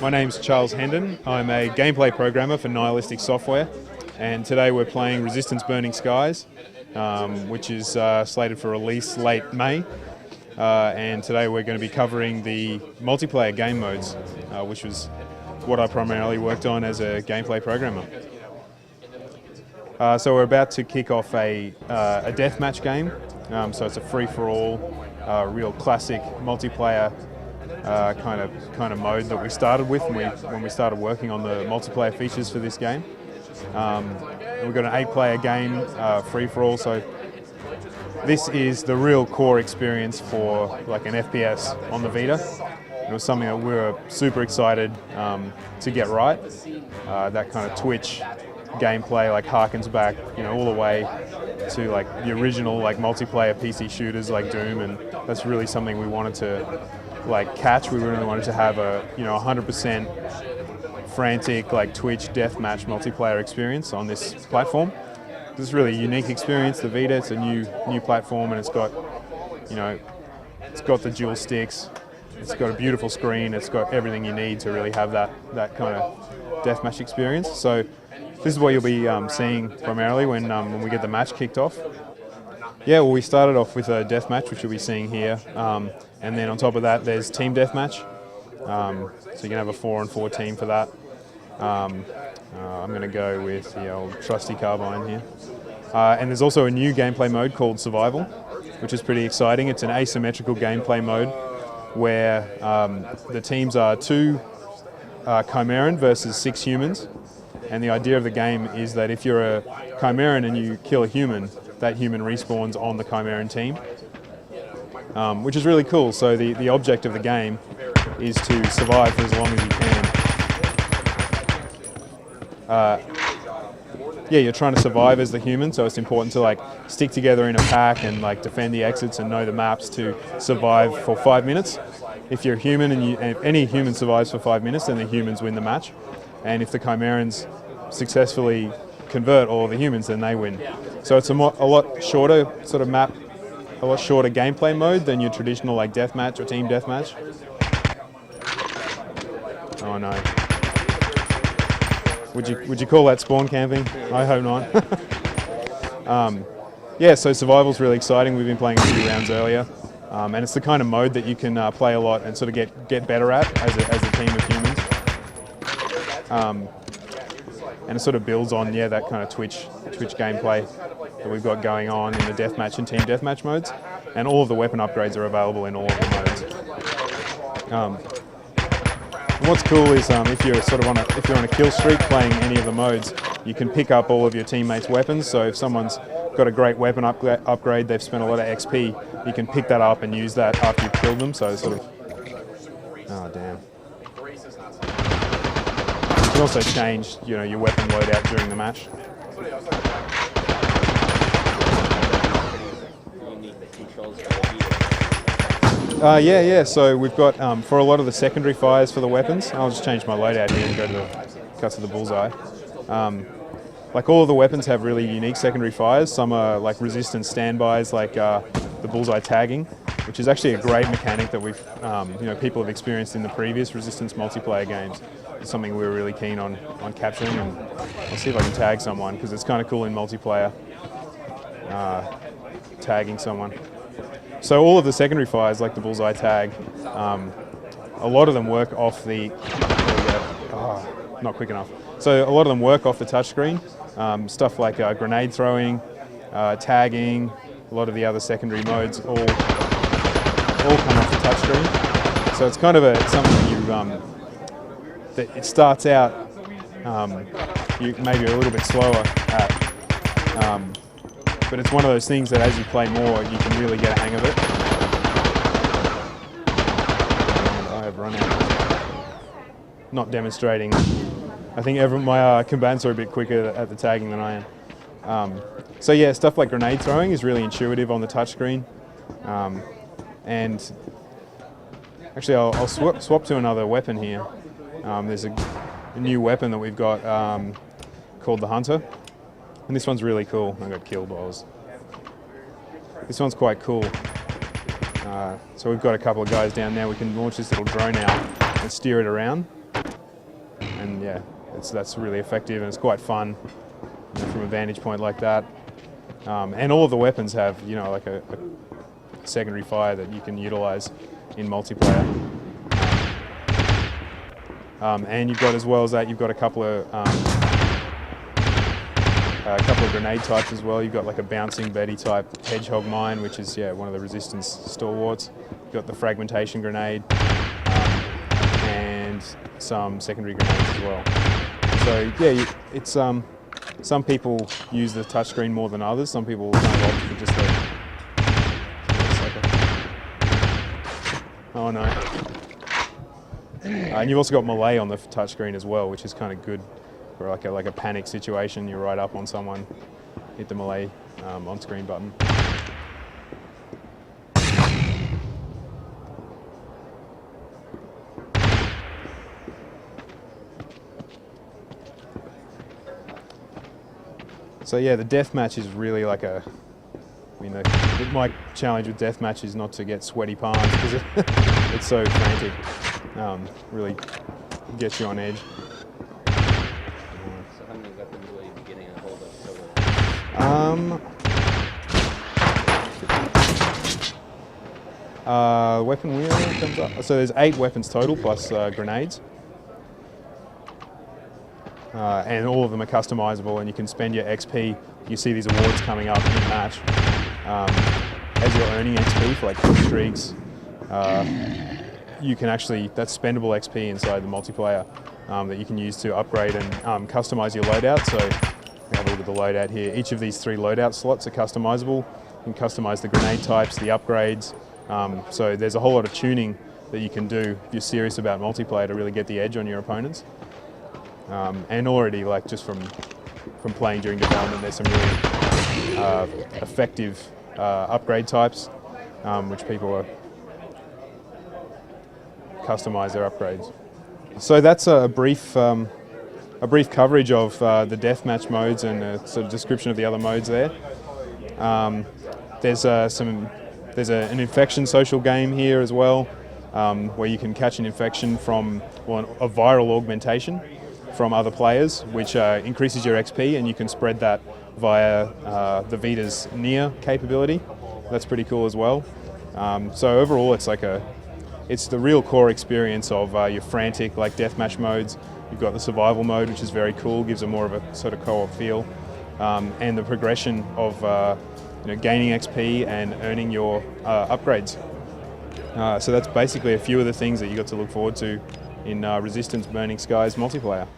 My name's Charles Hendon. I'm a gameplay programmer for Nihilistic Software, and today we're playing Resistance Burning Skies, which is slated for release late May. And today we're going to be covering the multiplayer game modes, which was what I primarily worked on as a gameplay programmer. So we're about to kick off a deathmatch game. So it's a free-for-all, real classic multiplayer kind of mode that we started with when we started working on the multiplayer features for this game. We've got an 8-player game, free-for-all. So this is the real core experience for like an FPS on the Vita. It was something that we were super excited to get right. That kind of Twitch gameplay like harkens back, all the way to like the original like multiplayer PC shooters like Doom, and that's really something we wanted to like catch. We really wanted to have a 100% frantic like Twitch deathmatch multiplayer experience on this platform. This is really a unique experience. The Vita, it's a new platform, and it's got the dual sticks. It's got a beautiful screen. It's got everything you need to really have that kind of deathmatch experience. So this is what you'll be seeing primarily when we get the match kicked off. Yeah, well, we started off with a deathmatch, which you'll be seeing here, and then on top of that, there's team deathmatch. So you can have a 4-on-4 team for that. I'm going to go with the old trusty carbine here. And there's also a new gameplay mode called Survival, which is pretty exciting. It's an asymmetrical gameplay mode where the teams are 2 Chimeran versus 6 humans. And the idea of the game is that if you're a Chimeran and you kill a human, that human respawns on the Chimeran team, which is really cool. So the object of the game is to survive for as long as you can. You're trying to survive as the human, so it's important to like stick together in a pack and like defend the exits and know the maps to survive for 5 minutes. If you're human and if any human survives for 5 minutes, then the humans win the match. And if the Chimerans successfully convert all the humans, then they win. So it's a lot shorter sort of map, a lot shorter gameplay mode than your traditional like deathmatch or team deathmatch. Oh no. Would you call that spawn camping? I hope not. So survival's really exciting. We've been playing a few rounds earlier, and it's the kind of mode that you can play a lot and sort of get better at as a team of humans. And it sort of builds on that kind of Twitch gameplay that we've got going on in the deathmatch and team deathmatch modes, and all of the weapon upgrades are available in all of the modes. What's cool is if you're on a kill streak playing any of the modes, you can pick up all of your teammates' weapons. So if someone's got a great weapon upgrade, they've spent a lot of XP, you can pick that up and use that after you've killed them. So sort of, oh damn. You can also change, your weapon loadout during the match. So we've got for a lot of the secondary fires for the weapons. I'll just change my loadout here and go to the bullseye. Like all of the weapons have really unique secondary fires. Some are like resistance standbys, like the bullseye tagging, which is actually a great mechanic that we've people have experienced in the previous Resistance multiplayer games. It's something we were really keen on capturing, and I'll see if I can tag someone because it's kind of cool in multiplayer tagging someone. So all of the secondary fires, like the bullseye tag, a lot of them work off the. Not quick enough. So a lot of them work off the touchscreen. Stuff like grenade throwing, tagging, a lot of the other secondary modes all come off the touchscreen. So it's kind of something that it starts out you maybe a little bit slower at, but it's one of those things that as you play more, you can really get a hang of it. And I have run out. Not demonstrating. I think my combatants are a bit quicker at the tagging than I am. Stuff like grenade throwing is really intuitive on the touchscreen. And actually, I'll swap to another weapon here. There's a new weapon that we've got called the Hunter. And this one's really cool. I got kill balls. This one's quite cool. So we've got a couple of guys down there. We can launch this little drone out and steer it around. and yeah, that's really effective and it's quite fun from a vantage point like that. And all of the weapons have, like a secondary fire that you can utilize in multiplayer. And you've got, as well as that, you've got a couple of grenade types as well. You've got like a bouncing Betty type hedgehog mine, which is one of the resistance stalwarts. You've got the fragmentation grenade and some secondary grenades as well. So yeah, it's some people use the touchscreen more than others. Some people kind of opt for just oh no. And you've also got melee on the touchscreen as well, which is kind of good for like a panic situation. You're right up on someone, hit the melee on-screen button. So yeah, the deathmatch is really like my challenge with deathmatch is not to get sweaty palms because it's so frantic. Really gets you on edge. So how many weapons will you be getting a hold of? Weapon wheel comes up. So there's 8 weapons total plus grenades. And all of them are customizable, and you can spend your XP. You see these awards coming up in the match. As you're earning XP for like quick streaks, you can actually, that's spendable XP inside the multiplayer that you can use to upgrade and customize your loadout. So we have a look at the loadout here. Each of these 3 loadout slots are customizable. You can customize the grenade types, the upgrades. So there's a whole lot of tuning that you can do if you're serious about multiplayer to really get the edge on your opponents. And already, like just from playing during development, there's some really effective upgrade types, which people are customize their upgrades. So that's a brief coverage of the deathmatch modes and a sort of description of the other modes there. There's an infection social game here as well, where you can catch an infection from a viral augmentation from other players, which increases your XP, and you can spread that via the Vita's near capability. That's pretty cool as well. So overall, it's the real core experience of your frantic like deathmatch modes. You've got the survival mode, which is very cool, gives a more of a sort of co-op feel, and the progression of gaining XP and earning your upgrades. So that's basically a few of the things that you got to look forward to in Resistance Burning Skies multiplayer.